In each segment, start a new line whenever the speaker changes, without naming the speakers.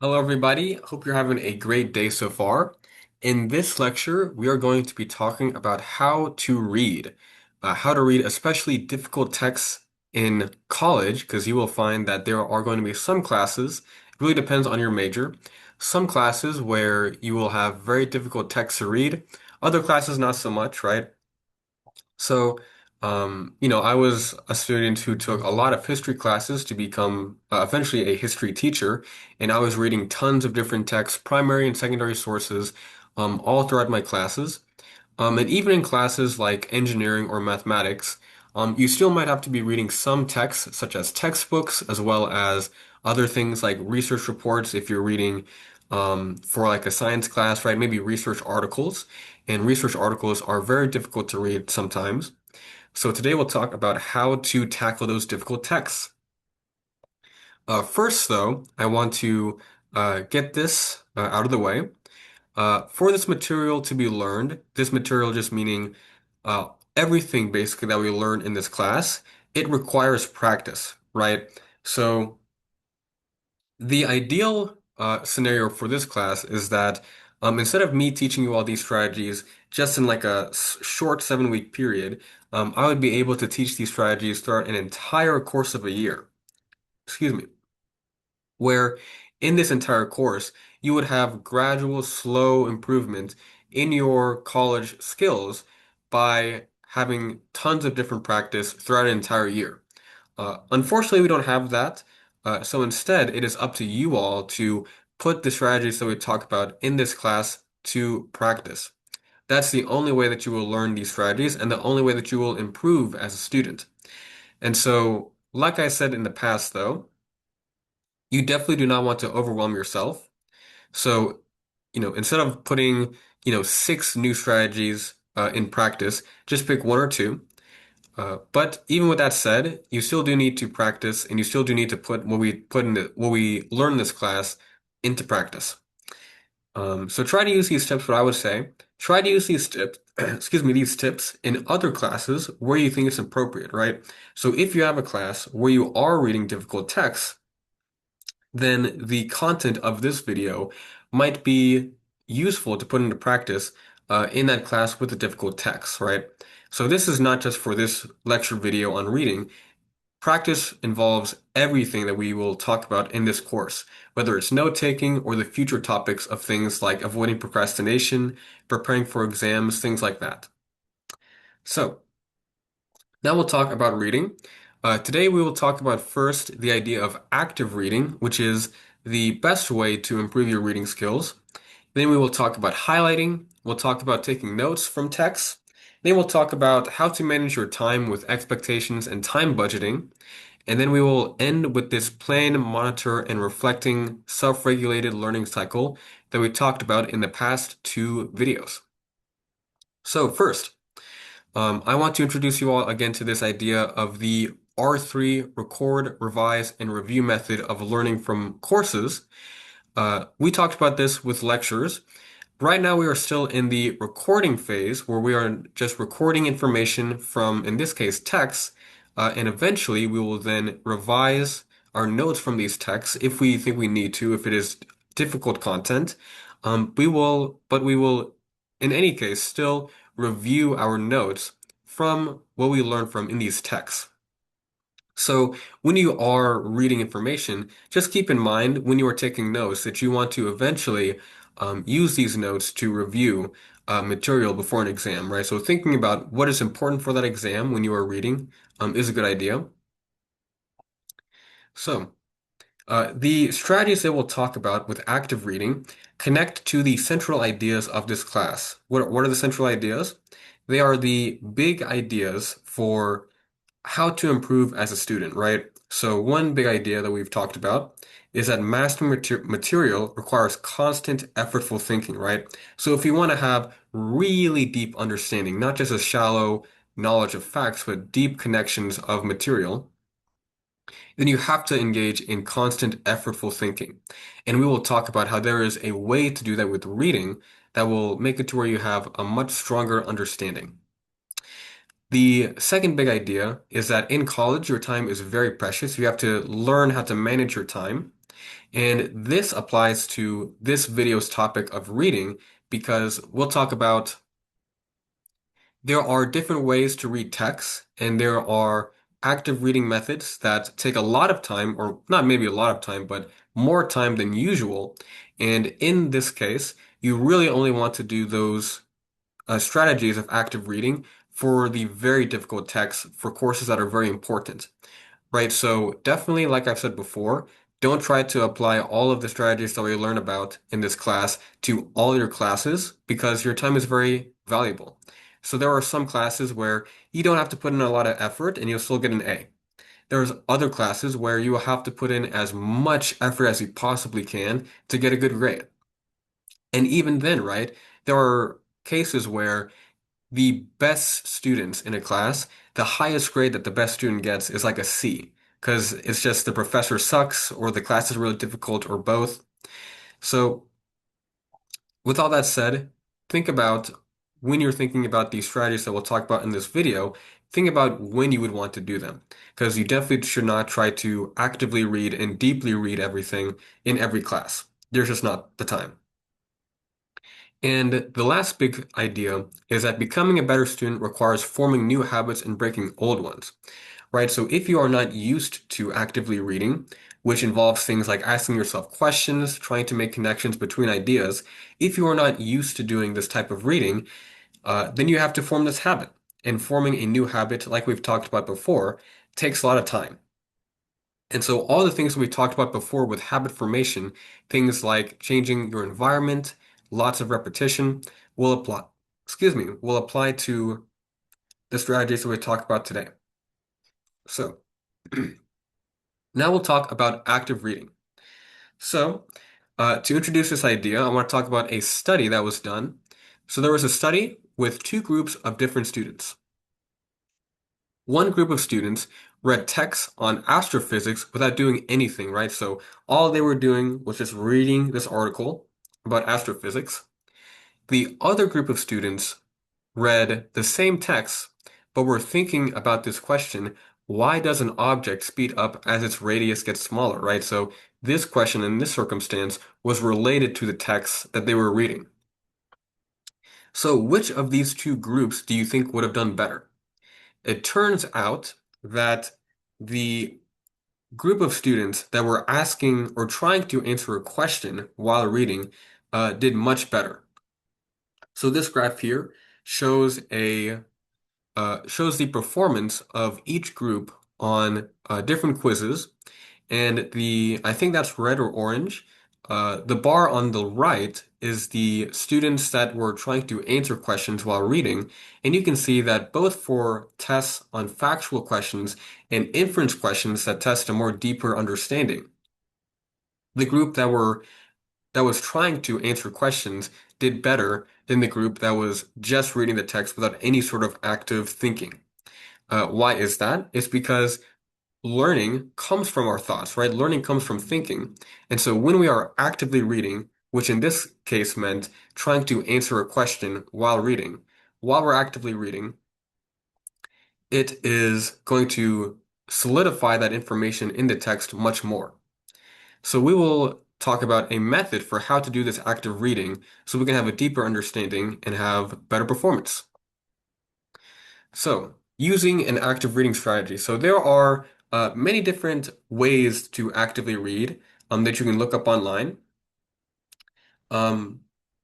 Hello, everybody. Hope you're having a great day so far. In this lecture, we are going to be talking about how to read especially difficult texts in college, because you will find that there are going to be some classes, it really depends on your major, some classes where you will have very difficult texts to read, other classes not so much, right? So, I was a student who took a lot of history classes to become eventually a history teacher, and I was reading tons of different texts, primary and secondary sources, all throughout my classes. And even in classes like engineering or mathematics, you still might have to be reading some texts, such as textbooks, as well as other things like research reports if you're reading for like a science class, right? Maybe research articles. And research articles are very difficult to read sometimes. So today we'll talk about how to tackle those difficult texts. First, though, I want to get this out of the way. For this material to be learned, this material just meaning everything basically that we learn in this class, it requires practice, right? So the ideal scenario for this class is that instead of me teaching you all these strategies just in like a short 7-week period, I would be able to teach these strategies throughout an entire course of a year. Excuse me, where in this entire course, you would have gradual, slow improvement in your college skills by having tons of different practice throughout an entire year. Unfortunately, we don't have that. So instead, it is up to you all to put the strategies that we talk about in this class to practice. That's the only way that you will learn these strategies and the only way that you will improve as a student. And so, like I said in the past, though, you definitely do not want to overwhelm yourself. So, instead of putting, six new strategies in practice, just pick one or two. But even with that said, you still do need to practice, and you still do need to put what we learn in this class into practice. So try to use these tips. What I would say, try to use these tips, excuse me, these tips in other classes where you think it's appropriate, right? So if you have a class where you are reading difficult texts, then the content of this video might be useful to put into practice in that class with the difficult text, right? So this is not just for this lecture video on reading. Practice involves everything that we will talk about in this course, whether it's note-taking or the future topics of things like avoiding procrastination, preparing for exams, things like that. So, now we'll talk about reading. Today we will talk about first the idea of active reading, which is the best way to improve your reading skills. Then we will talk about highlighting. We'll talk about taking notes from texts. Then we'll talk about how to manage your time with expectations and time budgeting. And then we will end with this plan, monitor, and reflecting self-regulated learning cycle that we talked about in the past two videos. So first, I want to introduce you all again to this idea of the R3 record, revise, and review method of learning from courses. We talked about this with lectures. Right now, we are still in the recording phase where we are just recording information from, in this case, texts, and eventually we will then revise our notes from these texts if we think we need to, if it is difficult content. But we will, in any case, still review our notes from what we learned from in these texts. So when you are reading information, just keep in mind when you are taking notes that you want to eventually use these notes to review material before an exam, right? So thinking about what is important for that exam when you are reading is a good idea. So the strategies that we'll talk about with active reading connect to the central ideas of this class. What are the central ideas? They are the big ideas for how to improve as a student, right? So one big idea that we've talked about is that mastering material requires constant, effortful thinking, right? So if you want to have really deep understanding, not just a shallow knowledge of facts, but deep connections of material, then you have to engage in constant, effortful thinking. And we will talk about how there is a way to do that with reading that will make it to where you have a much stronger understanding. The second big idea is that in college, your time is very precious. You have to learn how to manage your time. And this applies to this video's topic of reading because we'll talk about there are different ways to read text, and there are active reading methods that take a lot of time, or not maybe a lot of time, but more time than usual. And in this case, you really only want to do those strategies of active reading for the very difficult texts for courses that are very important. Right, so definitely, like I've said before, don't try to apply all of the strategies that we learn about in this class to all your classes because your time is very valuable. So there are some classes where you don't have to put in a lot of effort and you'll still get an A. There's other classes where you will have to put in as much effort as you possibly can to get a good grade. And even then, right, there are cases where the best students in a class, the highest grade that the best student gets is like a C, because it's just the professor sucks or the class is really difficult or both. So, with all that said, think about when you're thinking about these strategies that we'll talk about in this video, think about when you would want to do them, because you definitely should not try to actively read and deeply read everything in every class. There's just not the time. And the last big idea is that becoming a better student requires forming new habits and breaking old ones, right? So if you are not used to actively reading, which involves things like asking yourself questions, trying to make connections between ideas, if you are not used to doing this type of reading, then you have to form this habit. And forming a new habit, like we've talked about before, takes a lot of time. And so all the things we talked about before with habit formation, things like changing your environment, lots of repetition, will apply, will apply to the strategies that we talked about today. So now we'll talk about active reading. So to introduce this idea, I want to talk about a study that was done. So there was a study with two groups of different students. One group of students read texts on astrophysics without doing anything, right? So all they were doing was just reading this article about astrophysics. The other group of students read the same text, but were thinking about this question, why does an object speed up as its radius gets smaller, right? So this question in this circumstance was related to the text that they were reading. So which of these two groups do you think would have done better? It turns out that the group of students that were asking or trying to answer a question while reading did much better. So this graph here shows shows the performance of each group on different quizzes, and the I think that's red or orange. The bar on the right is the students that were trying to answer questions while reading, and you can see that both for tests on factual questions and inference questions that test a more deeper understanding, the group that was trying to answer questions did better than the group that was just reading the text without any sort of active thinking. Why is that? It's because learning comes from our thoughts, right? Learning comes from thinking. And so when we are actively reading, which in this case meant trying to answer a question while we're actively reading, it is going to solidify that information in the text much more. So we will talk about a method for how to do this active reading so we can have a deeper understanding and have better performance. So, using an active reading strategy. So there are many different ways to actively read that you can look up online. Um,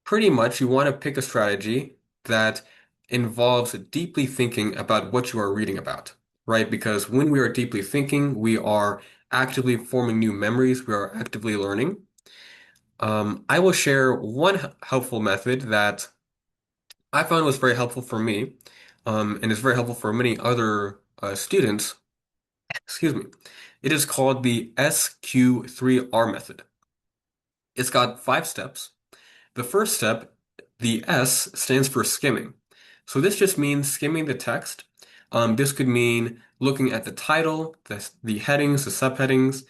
Pretty much, you want to pick a strategy that involves deeply thinking about what you are reading about, right? Because when we are deeply thinking, we are actively forming new memories, we are actively learning. I will share one helpful method that I found was very helpful for me, and is very helpful for many other students. Excuse me. It is called the SQ3R method. It's got 5 steps. The first step, the S, stands for skimming. So this just means skimming the text. This could mean looking at the title, the headings, the subheadings.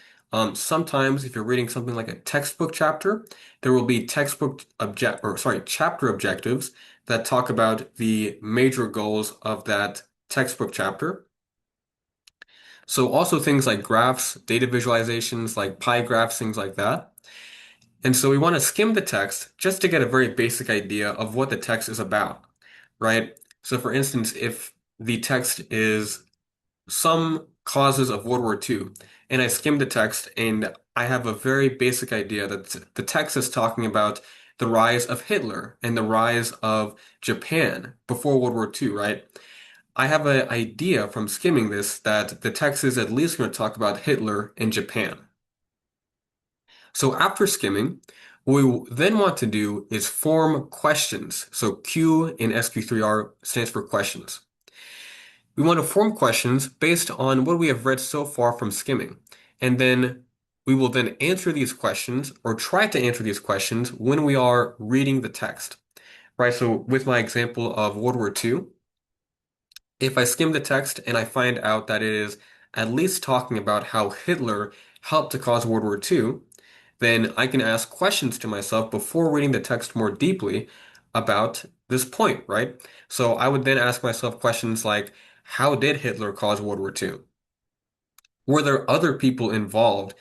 Sometimes, if you're reading something like a textbook chapter, there will be chapter objectives that talk about the major goals of that textbook chapter. So also things like graphs, data visualizations, like pie graphs, things like that. And so we want to skim the text just to get a very basic idea of what the text is about, right? So for instance, if the text is some causes of World War II, and I skim the text and I have a very basic idea that the text is talking about the rise of Hitler and the rise of Japan before World War II, right? I have an idea from skimming this that the text is at least going to talk about Hitler and Japan. So after skimming, what we then want to do is form questions. So Q in SQ3R stands for questions. We want to form questions based on what we have read so far from skimming. And then we will then answer these questions or try to answer these questions when we are reading the text. Right? So with my example of World War II, if I skim the text and I find out that it is at least talking about how Hitler helped to cause World War II, then I can ask questions to myself before reading the text more deeply about this point, right? So I would then ask myself questions like, how did Hitler cause World War II? Were there other people involved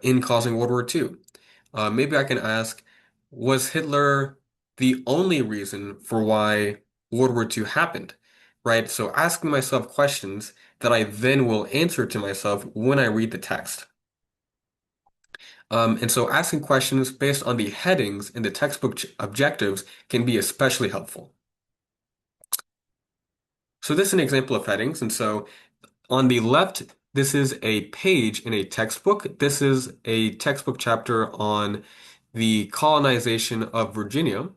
in causing World War II? Maybe I can ask, was Hitler the only reason for why World War II happened? Right? So asking myself questions that I then will answer to myself when I read the text. And so asking questions based on the headings in the textbook objectives can be especially helpful. So this is an example of headings. And so on the left, this is a page in a textbook. This is a textbook chapter on the colonization of Virginia,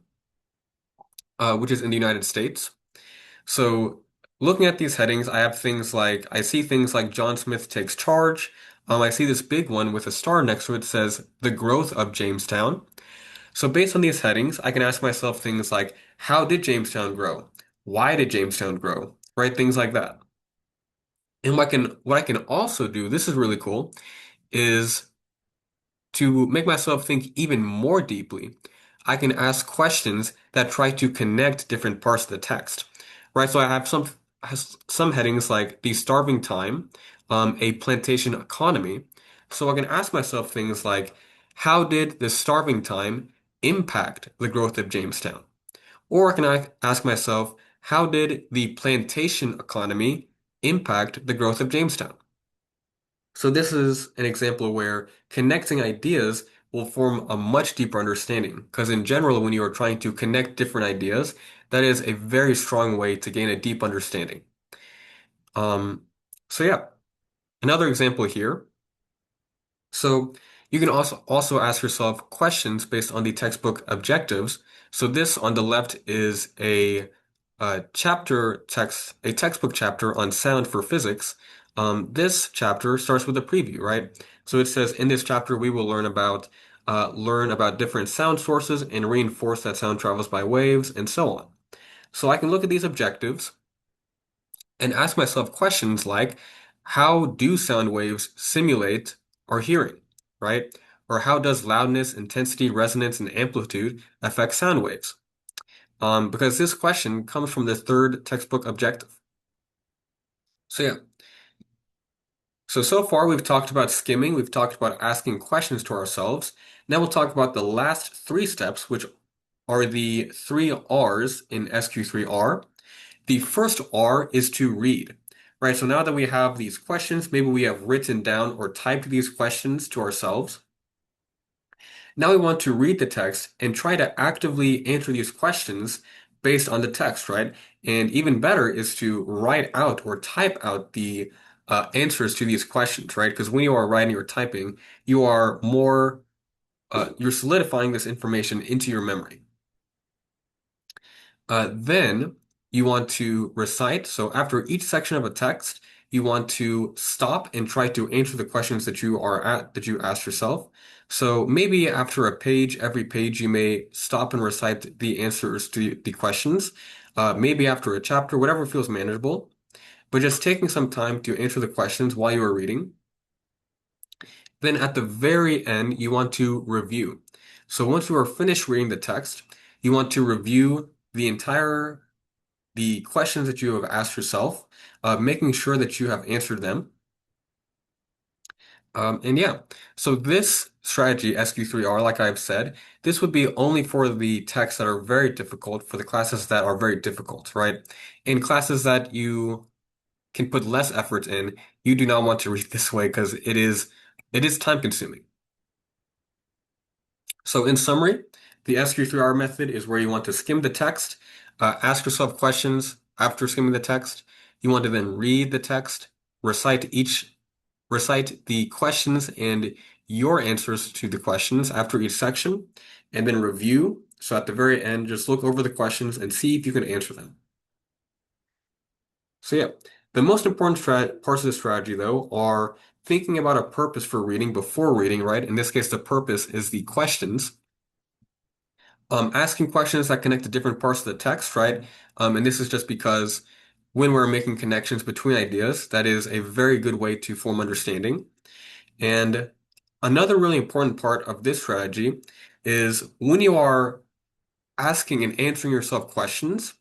which is in the United States. So looking at these headings, I see things like John Smith takes charge. I see this big one with a star next to it says the growth of Jamestown. So based on these headings, I can ask myself things like, how did Jamestown grow? Why did Jamestown grow? Right? Things like that. And what I can also do, this is really cool, is to make myself think even more deeply. I can ask questions that try to connect different parts of the text. Right? So I have some headings like the starving time, a plantation economy. So I can ask myself things like, how did the starving time impact the growth of Jamestown? Or I can ask myself, how did the plantation economy impact the growth of Jamestown? So this is an example where connecting ideas will form a much deeper understanding. Because in general, when you are trying to connect different ideas, that is a very strong way to gain a deep understanding. Um, so yeah, another example here. So you can also ask yourself questions based on the textbook objectives. So this on the left is a textbook chapter on sound for physics. This chapter starts with a preview, right? So it says in this chapter we will learn about different sound sources and reinforce that sound travels by waves and so on. So I can look at these objectives and ask myself questions like, how do sound waves simulate our hearing, right? Or how does loudness, intensity, resonance, and amplitude affect sound waves? Because this question comes from the third textbook objective. So yeah, so far we've talked about skimming, we've talked about asking questions to ourselves. Now we'll talk about the last three steps, which are the three R's in SQ3R. The first R is to read, right? So now that we have these questions, maybe we have written down or typed these questions to ourselves. Now we want to read the text and try to actively answer these questions based on the text, right? And even better is to write out or type out the answers to these questions, right? Because when you are writing or typing, you are you're solidifying this information into your memory. Then you want to recite. So after each section of a text, you want to stop and try to answer the questions that you asked yourself. So maybe after a page, every page, you may stop and recite the answers to the questions. Maybe after a chapter, whatever feels manageable. But just taking some time to answer the questions while you are reading. Then at the very end, you want to review. So once you are finished reading the text, you want to review the questions that you have asked yourself, making sure that you have answered them. And yeah, so this strategy, SQ3R, like I've said, this would be only for the texts that are very difficult, for the classes that are very difficult, right? In classes that you can put less effort in, you do not want to read this way because it is time consuming. So in summary, the SQ3R method is where you want to skim the text, ask yourself questions after skimming the text. You want to then read the text, recite the questions and your answers to the questions after each section, and then review. So at the very end, just look over the questions and see if you can answer them. So yeah, the most important parts of the strategy though are thinking about a purpose for reading before reading, right? In this case, the purpose is the questions. Asking questions that connect to different parts of the text, right? And this is just because when we're making connections between ideas, that is a very good way to form understanding. And another really important part of this strategy is when you are asking and answering yourself questions,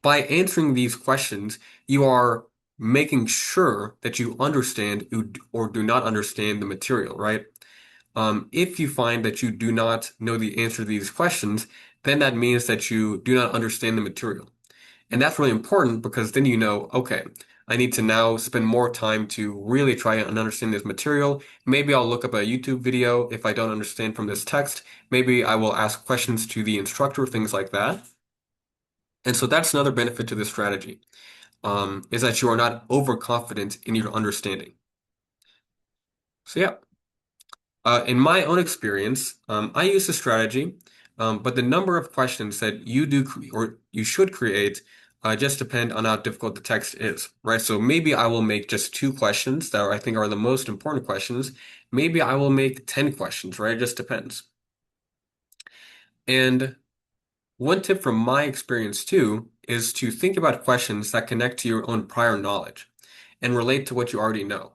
by answering these questions, you are making sure that you understand or do not understand the material, right? If you find that you do not know the answer to these questions, then that means that you do not understand the material. And that's really important because then you know, okay, I need to now spend more time to really try and understand this material. Maybe I'll look up a YouTube video if I don't understand from this text. Maybe I will ask questions to the instructor, things like that. And so that's another benefit to this strategy, is that you are not overconfident in your understanding. So yeah. In my own experience, I use the strategy, but the number of questions that you do or you should create just depend on how difficult the text is, right? So maybe I will make just two questions that I think are the most important questions. Maybe I will make 10 questions, right? It just depends. And one tip from my experience too is to think about questions that connect to your own prior knowledge and relate to what you already know.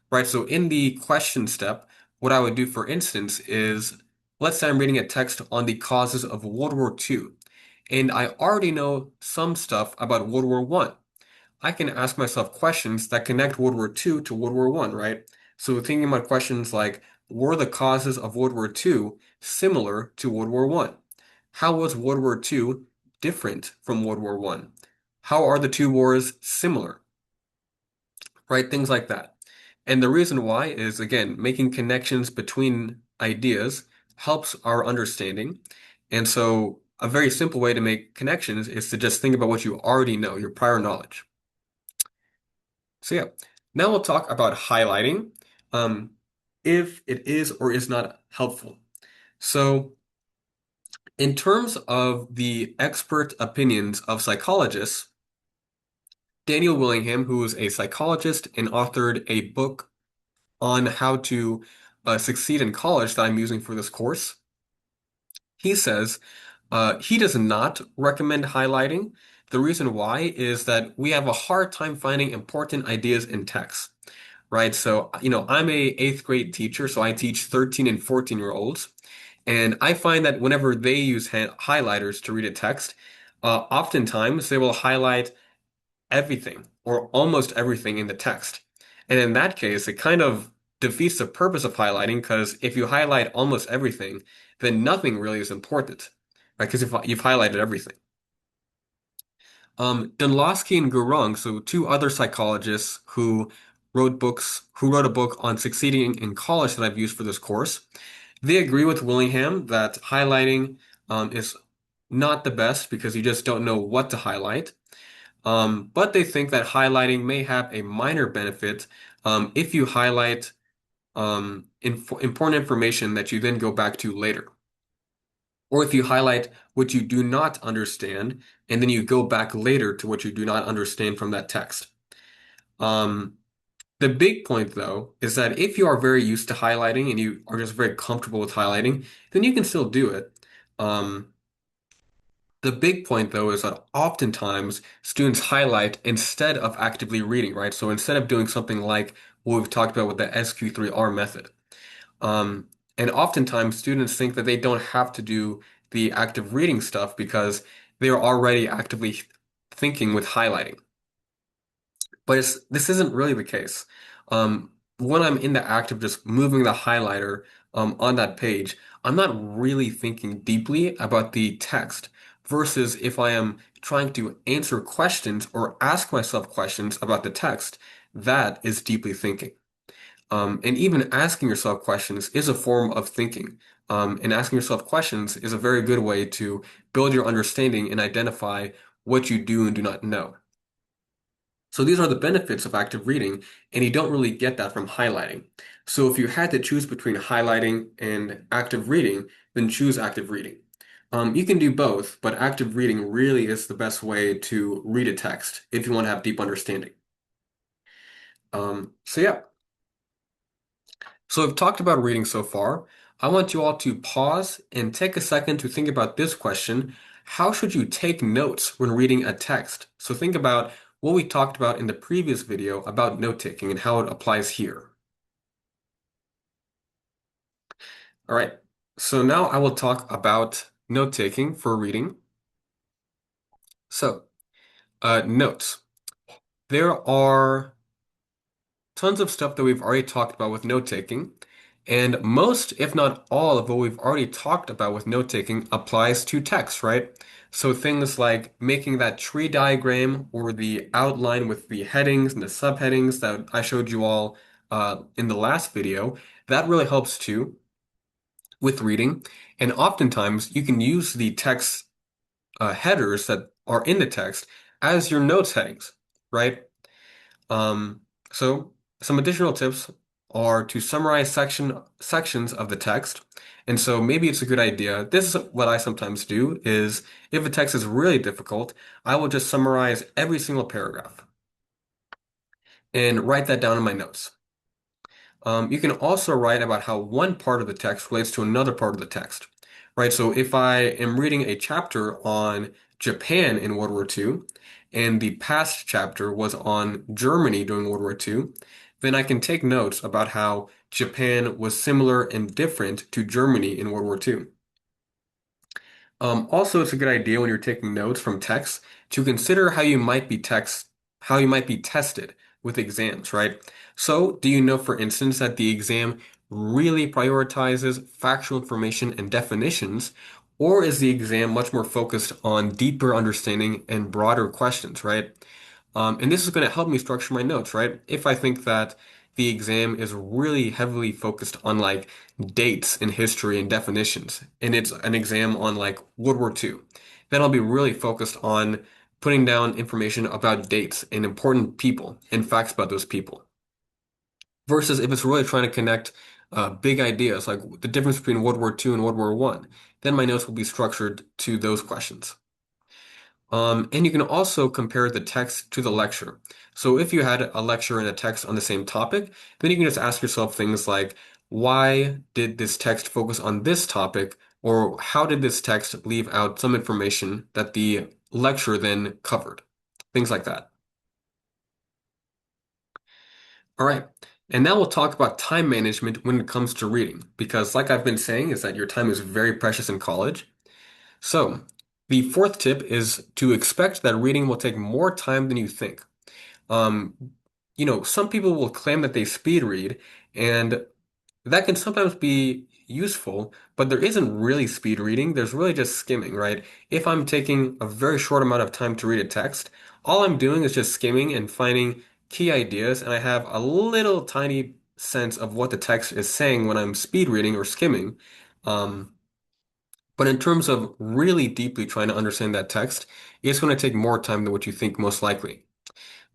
Right, so in the question step, what I would do, for instance, is let's say I'm reading a text on the causes of World War II, and I already know some stuff about World War One. I can ask myself questions that connect World War II to World War One, right? So thinking about questions like, were the causes of World War II similar to World War One? How was World War II different from World War One? How are the two wars similar? Right? Things like that. And the reason why is, again, making connections between ideas helps our understanding. And so, a very simple way to make connections is to just think about what you already know, your prior knowledge. So, yeah, now we'll talk about highlighting, um, if it is or is not helpful. So, in terms of the expert opinions of psychologists, Daniel Willingham, who is a psychologist and authored a book on how to succeed in college that I'm using for this course. He says he does not recommend highlighting. The reason why is that we have a hard time finding important ideas in text, right? So, I'm a eighth grade teacher, so I teach 13 and 14-year-olds. And I find that whenever they use highlighters to read a text, oftentimes they will highlight everything or almost everything in the text. And in that case, it kind of defeats the purpose of highlighting because if you highlight almost everything, then nothing really is important, right? Because if you've highlighted everything. Dunlosky and Gurung, so two other psychologists who wrote a book on succeeding in college that I've used for this course, they agree with Willingham that highlighting is not the best because you just don't know what to highlight. But they think that highlighting may have a minor benefit if you highlight important information that you then go back to later. Or if you highlight what you do not understand, and then you go back later to what you do not understand from that text. Um, the big point, though, is that if you are very used to highlighting and you are just very comfortable with highlighting, then you can still do it. Um, The big point, though, is that oftentimes students highlight instead of actively reading, right? So instead of doing something like what we've talked about with the SQ3R method. Um, and oftentimes students think that they don't have to do the active reading stuff because they are already actively thinking with highlighting. But this isn't really the case. when I'm in the act of just moving the highlighter on that page, I'm not really thinking deeply about the text versus if I am trying to answer questions or ask myself questions about the text, that is deeply thinking. And even asking yourself questions is a form of thinking. And asking yourself questions is a very good way to build your understanding and identify what you do and do not know. So these are the benefits of active reading, and you don't really get that from highlighting. So if you had to choose between highlighting and active reading, then choose active reading. You can do both, but active reading really is the best way to read a text if you want to have deep understanding. So yeah, so we've talked about reading so far. I want you all to pause and take a second to think about this question. How should you take notes when reading a text? So think about what we talked about in the previous video about note-taking and how it applies here. All right, so now I will talk about note-taking for reading. So, notes. There are tons of stuff that we've already talked about with note-taking, and most, if not all, of what we've already talked about with note-taking applies to text, right? So things like making that tree diagram or the outline with the headings and the subheadings that I showed you all in the last video, that really helps too with reading. And oftentimes you can use the text headers that are in the text as your notes headings, right? Um, so some additional tips are to summarize sections of the text. And so maybe it's a good idea. This is what I sometimes do is if a text is really difficult, I will just summarize every single paragraph and write that down in my notes. You can also write about how one part of the text relates to another part of the text, right? So if I am reading a chapter on Japan in World War II, and the past chapter was on Germany during World War II, then I can take notes about how Japan was similar and different to Germany in World War II. Also, it's a good idea when you're taking notes from text to consider how you might be tested with exams, right? So, do you know, for instance, that the exam really prioritizes factual information and definitions, or is the exam much more focused on deeper understanding and broader questions, right? And this is going to help me structure my notes, right? If I think that the exam is really heavily focused on like dates in history and definitions, and it's an exam on like World War II, then I'll be really focused on putting down information about dates and important people and facts about those people. Versus if it's really trying to connect big ideas like the difference between World War II and World War One, then my notes will be structured to those questions. And you can also compare the text to the lecture. So if you had a lecture and a text on the same topic, then you can just ask yourself things like, why did this text focus on this topic? Or how did this text leave out some information that the lecture then covered? Things like that. All right. And now we'll talk about time management when it comes to reading, because like I've been saying, is that your time is very precious in college. So the fourth tip is to expect that reading will take more time than you think. Um, some people will claim that they speed read, and that can sometimes be useful, but there isn't really speed reading. There's really just skimming, right? If I'm taking a very short amount of time to read a text, all I'm doing is just skimming and finding key ideas, and I have a little tiny sense of what the text is saying when I'm speed reading or skimming. Um, but in terms of really deeply trying to understand that text, it's going to take more time than what you think most likely.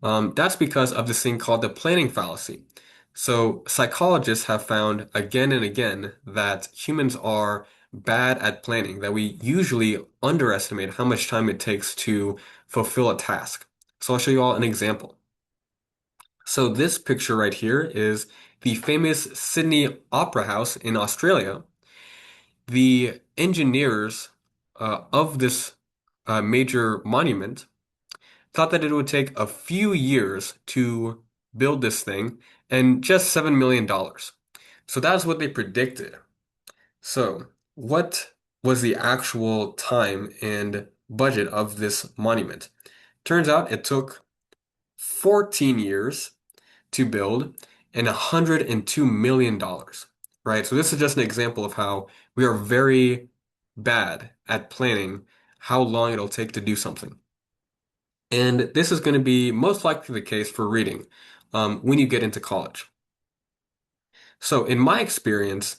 That's because of this thing called the planning fallacy. So psychologists have found again and again that humans are bad at planning, that we usually underestimate how much time it takes to fulfill a task. So I'll show you all an example. So this picture right here is the famous Sydney Opera House in Australia. The engineers of this major monument thought that it would take a few years to build this thing and just $7 million. So that's what they predicted. So, what was the actual time and budget of this monument? Turns out it took 14 years to build, and $102 million, right? So this is just an example of how we are very bad at planning how long it'll take to do something. And this is going to be most likely the case for reading when you get into college. So in my experience,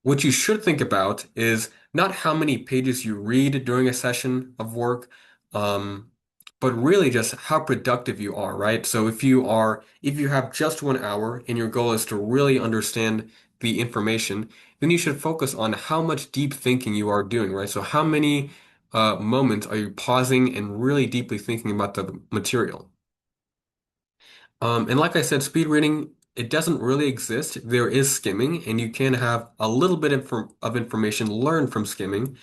what you should think about is not how many pages you read during a session of work, um, but really just how productive you are, right? So if you have just 1 hour and your goal is to really understand the information, then you should focus on how much deep thinking you are doing, right? So how many moments are you pausing and really deeply thinking about the material? And like I said, speed reading, it doesn't really exist. There is skimming, and you can have a little bit of information learned from skimming,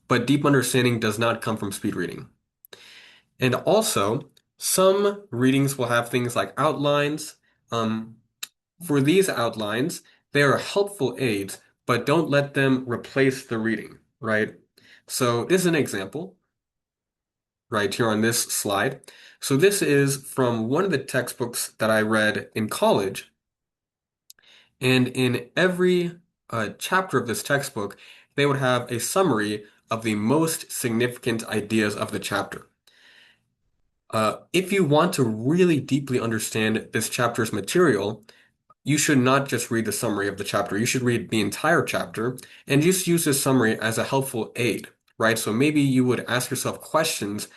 but deep understanding does not come from speed reading. And also, some readings will have things like outlines. Um, for these outlines, they are helpful aids, but don't let them replace the reading, right? So this is an example right here on this slide. So this is from one of the textbooks that I read in college. And in every chapter of this textbook, they would have a summary of the most significant ideas of the chapter. If you want to really deeply understand this chapter's material, you should not just read the summary of the chapter. You should read the entire chapter and just use this summary as a helpful aid, right? So maybe you would ask yourself questions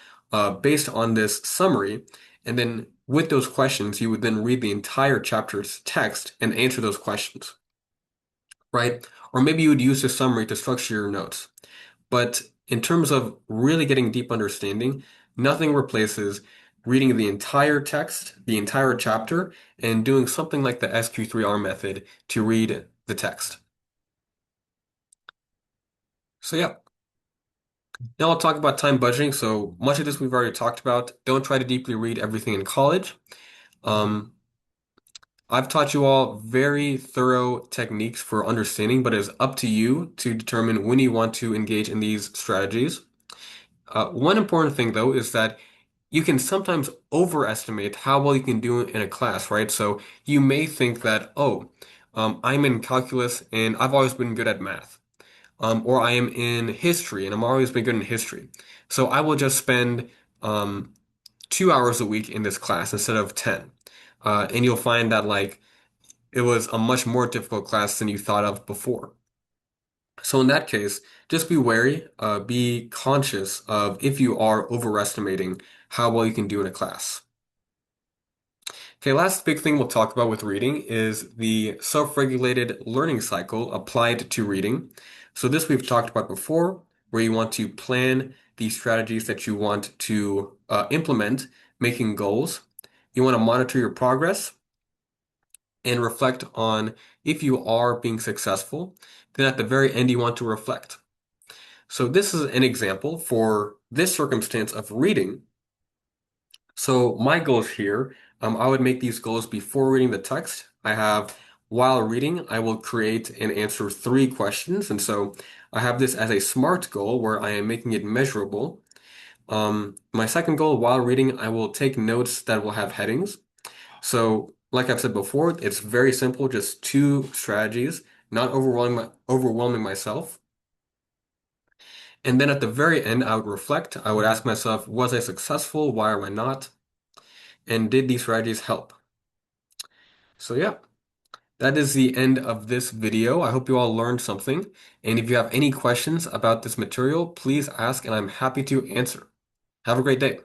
based on this summary, and then with those questions, you would then read the entire chapter's text and answer those questions, right? Or maybe you would use this summary to structure your notes. But in terms of really getting deep understanding, nothing replaces reading the entire text, the entire chapter, and doing something like the SQ3R method to read the text. So yeah, now I'll talk about time budgeting. So much of this we've already talked about. Don't try to deeply read everything in college. Um, I've taught you all very thorough techniques for understanding, but it is up to you to determine when you want to engage in these strategies. One important thing, though, is that you can sometimes overestimate how well you can do in a class, right? So you may think that, oh, I'm in calculus and I've always been good at math. Or I am in history and I'm always been good in history. So I will just spend 2 hours a week in this class instead of 10. And you'll find that like it was a much more difficult class than you thought of before. So in that case, just be wary, be conscious of if you are overestimating how well you can do in a class. Okay, last big thing we'll talk about with reading is the self-regulated learning cycle applied to reading. So this we've talked about before, where you want to plan the strategies that you want to implement, making goals. You want to monitor your progress and reflect on if you are being successful. Then at the very end, you want to reflect. So this is an example for this circumstance of reading. So my goals here, I would make these goals before reading the text. I have, while reading, I will create and answer 3 questions. And so I have this as a SMART goal where I am making it measurable. My second goal, while reading, I will take notes that will have headings. So like I've said before, it's very simple, just 2 strategies, not overwhelming myself. And then at the very end, I would reflect. I would ask myself, was I successful? Why am I not? And did these strategies help? So yeah, that is the end of this video. I hope you all learned something. And if you have any questions about this material, please ask and I'm happy to answer. Have a great day.